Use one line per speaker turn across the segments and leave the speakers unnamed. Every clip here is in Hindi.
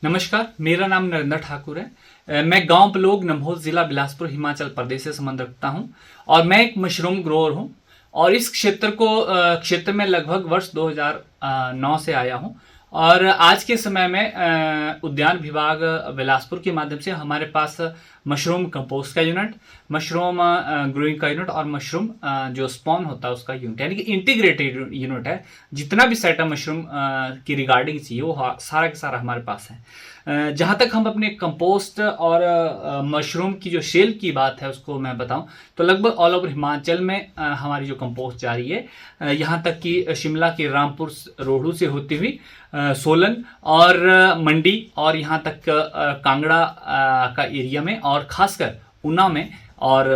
नमस्कार, मेरा नाम नरेंद्र ठाकुर है। मैं गांव बलोग नम्होद जिला बिलासपुर हिमाचल प्रदेश से संबंध रखता हूं और मैं एक मशरूम ग्रोअर हूं और इस क्षेत्र में लगभग वर्ष 2009 से आया हूं और आज के समय में उद्यान विभाग बिलासपुर के माध्यम से हमारे पास मशरूम कंपोस्ट का यूनिट, मशरूम ग्रोइंग का यूनिट और मशरूम जो स्पॉन होता है उसका यूनिट, यानी कि इंटीग्रेटेड यूनिट है। जितना भी सेटअप मशरूम की रिगार्डिंग चाहिए वो सारा का सारा हमारे पास है। जहाँ तक हम अपने कंपोस्ट और मशरूम की जो सेल की बात है उसको मैं बताऊं तो लगभग ऑल ओवर हिमाचल में हमारी जो कंपोस्ट जा रही है, यहाँ तक कि शिमला के रामपुर रोहड़ू से होती हुई सोलन और मंडी और यहाँ तक कांगड़ा का एरिया में और खासकर ऊना में और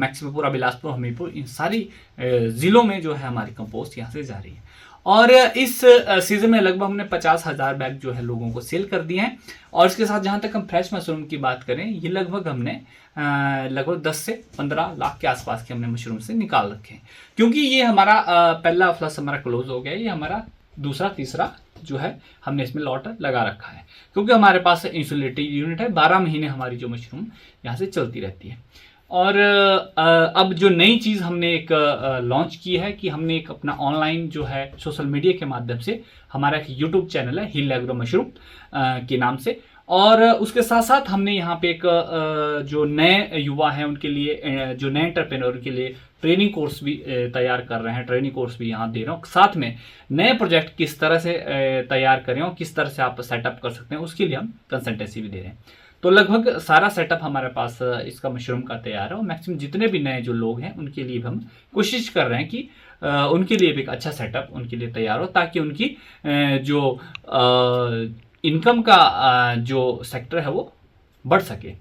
मैक्सिमम पूरा बिलासपुर, हमीरपुर, इन सारी ज़िलों में जो है हमारी कंपोस्ट यहाँ से जा रही है। और इस सीज़न में लगभग हमने 50,000 बैग जो है लोगों को सेल कर दिए हैं। और इसके साथ जहाँ तक हम फ्रेश मशरूम की बात करें, ये लगभग हमने लगभग 10 से 15 लाख के आसपास के हमने मशरूम से निकाल रखे हैं, क्योंकि ये हमारा पहला फ्लस हमारा क्लोज हो गया। ये हमारा दूसरा तीसरा जो है हमने इसमें लॉट लगा रखा है, क्योंकि हमारे पास इंसुलेटेड यूनिट है। 12 महीने हमारी जो मशरूम यहाँ से चलती रहती है। और अब जो नई चीज़ हमने एक लॉन्च की है कि हमने एक अपना ऑनलाइन जो है सोशल मीडिया के माध्यम से हमारा एक यूट्यूब चैनल है हिल एग्रो मशरूम के नाम से, और उसके साथ साथ हमने यहाँ पे एक जो नए युवा हैं उनके लिए, जो नए एंटरप्रेन्योर के लिए ट्रेनिंग कोर्स भी तैयार कर रहे हैं। ट्रेनिंग कोर्स भी यहाँ दे रहे हो, साथ में नए प्रोजेक्ट किस तरह से तैयार करें और किस तरह से आप सेटअप कर सकते हैं उसके लिए हम कंसल्टेंसी भी दे रहे हैं। तो लगभग सारा सेटअप हमारे पास इसका मशरूम का तैयार है और मैक्सिमम जितने भी नए जो लोग हैं उनके लिए भी हम कोशिश कर रहे हैं कि उनके लिए भी एक अच्छा सेटअप उनके लिए तैयार हो, ताकि उनकी जो इनकम का जो सेक्टर है वो बढ़ सके।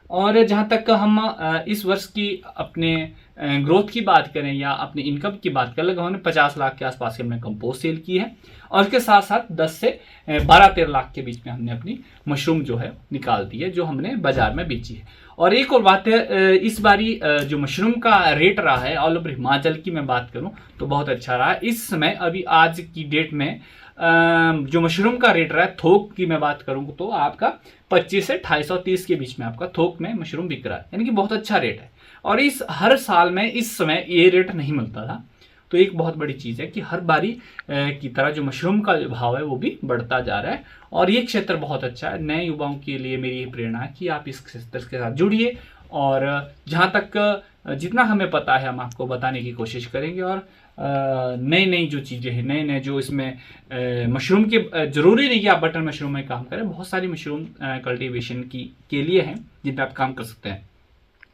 और जहाँ तक हम इस वर्ष की अपने ग्रोथ की बात करें या अपनी इनकम की बात करें, लगभग हमने 50 लाख के आसपास की हमने कंपोस्ट सेल की है और इसके साथ साथ 10 से 12-13 लाख के बीच में हमने अपनी मशरूम जो है निकाल दी है, जो हमने बाजार में बेची है। और एक और बात है, इस बारी जो मशरूम का रेट रहा है ऑल ओवर हिमाचल की मैं बात करूं तो बहुत अच्छा रहा है। इस समय अभी आज की डेट में जो मशरूम का रेट रहा है, थोक की मैं बात करूं तो आपका 25 से 250 के बीच में आपका थोक में मशरूम बिक रहा है, यानी कि बहुत अच्छा रेट है। और इस हर साल में इस समय ये रेट नहीं मिलता था, तो एक बहुत बड़ी चीज़ है कि हर बारी की तरह जो मशरूम का जो भाव है वो भी बढ़ता जा रहा है और ये क्षेत्र बहुत अच्छा है। नए युवाओं के लिए मेरी ये प्रेरणा है कि आप इस क्षेत्र के साथ जुड़िए और जहाँ तक जितना हमें पता है हम आपको बताने की कोशिश करेंगे। और नई नई जो चीज़ें हैं, नए नए जो इसमें मशरूम के, ज़रूरी नहीं कि आप बटन मशरूम में काम करें, बहुत सारी मशरूम कल्टीवेशन के लिए हैं जिन पर आप काम कर सकते हैं।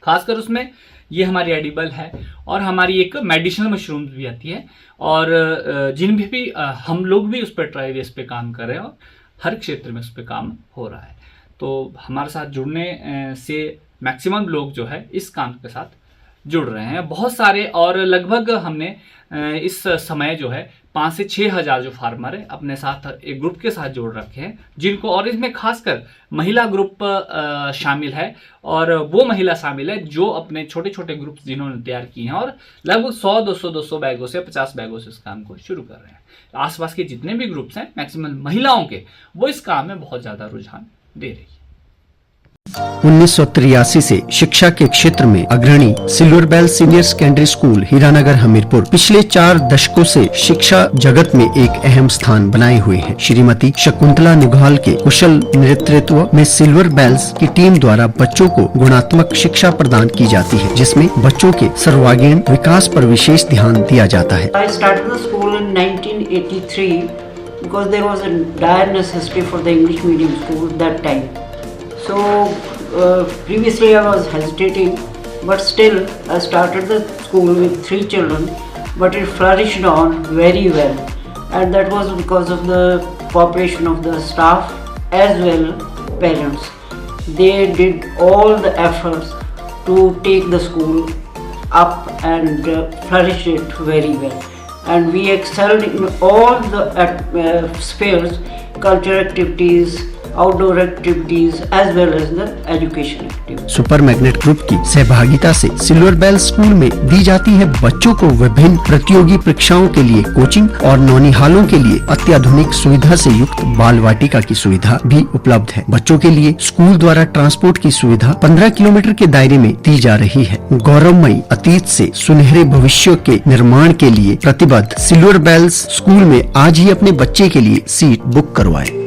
खासकर उसमें ये हमारी एडिबल है और हमारी एक मेडिसिनल मशरूम भी आती है और जिन भी हम लोग भी उस पर ट्राई बेस पे काम कर रहे हैं और हर क्षेत्र में उस पर काम हो रहा है। तो हमारे साथ जुड़ने से मैक्सिमम लोग जो है इस काम के साथ जुड़ रहे हैं, बहुत सारे। और लगभग हमने इस समय जो है 5 से 6 हज़ार जो फार्मर है अपने साथ एक ग्रुप के साथ जोड़ रखे हैं, जिनको, और इसमें खासकर महिला ग्रुप शामिल है और वो महिला शामिल है जो अपने छोटे छोटे ग्रुप जिन्होंने तैयार किए हैं और लगभग 100-200 बैगों से 50 बैगों से इस काम को शुरू कर रहे हैं। आसपास के जितने भी ग्रुप्स हैं मैक्सिमम महिलाओं के, वो इस काम में बहुत ज़्यादा रुझान दे रही है।
1983 से शिक्षा के क्षेत्र में अग्रणी silver bell senior secondary school Hiranagar Hamirpur पिछले 4 दशकों से शिक्षा जगत में एक अहम स्थान बनाए हुए है। श्रीमती शकुंतला निघाल के कुशल नेतृत्व में सिल्वर बेल्स की टीम द्वारा बच्चों को गुणात्मक शिक्षा प्रदान की जाती है, जिसमें बच्चों के सर्वांगीण विकास पर विशेष ध्यान दिया जाता है।
I started the school in 1983 because there was a dire necessity for the English medium school that time. So previously I was hesitating, but still I started the school with 3 children, but it flourished on very well, and that was because of the cooperation of the staff as well parents. They did all the efforts to take the school up and flourish it very well, and we excelled in all the spheres, cultural activities, outdoor activities as well as the education activities.
Super magnet group की सहभागिता से सिल्वर बेल स्कूल में दी जाती है बच्चों को विभिन्न प्रतियोगी परीक्षाओं के लिए कोचिंग और नौनिहालों के लिए अत्याधुनिक सुविधा से युक्त बाल वाटिका की सुविधा भी उपलब्ध है। बच्चों के लिए स्कूल द्वारा ट्रांसपोर्ट की सुविधा 15 किलोमीटर के दायरे में दी जा रही है। गौरवमयी अतीत से सुनहरे भविष्य के निर्माण के लिए प्रतिबद्ध सिल्वर बेल्स स्कूल में आज ही अपने बच्चे के लिए सीट बुक करवाएं।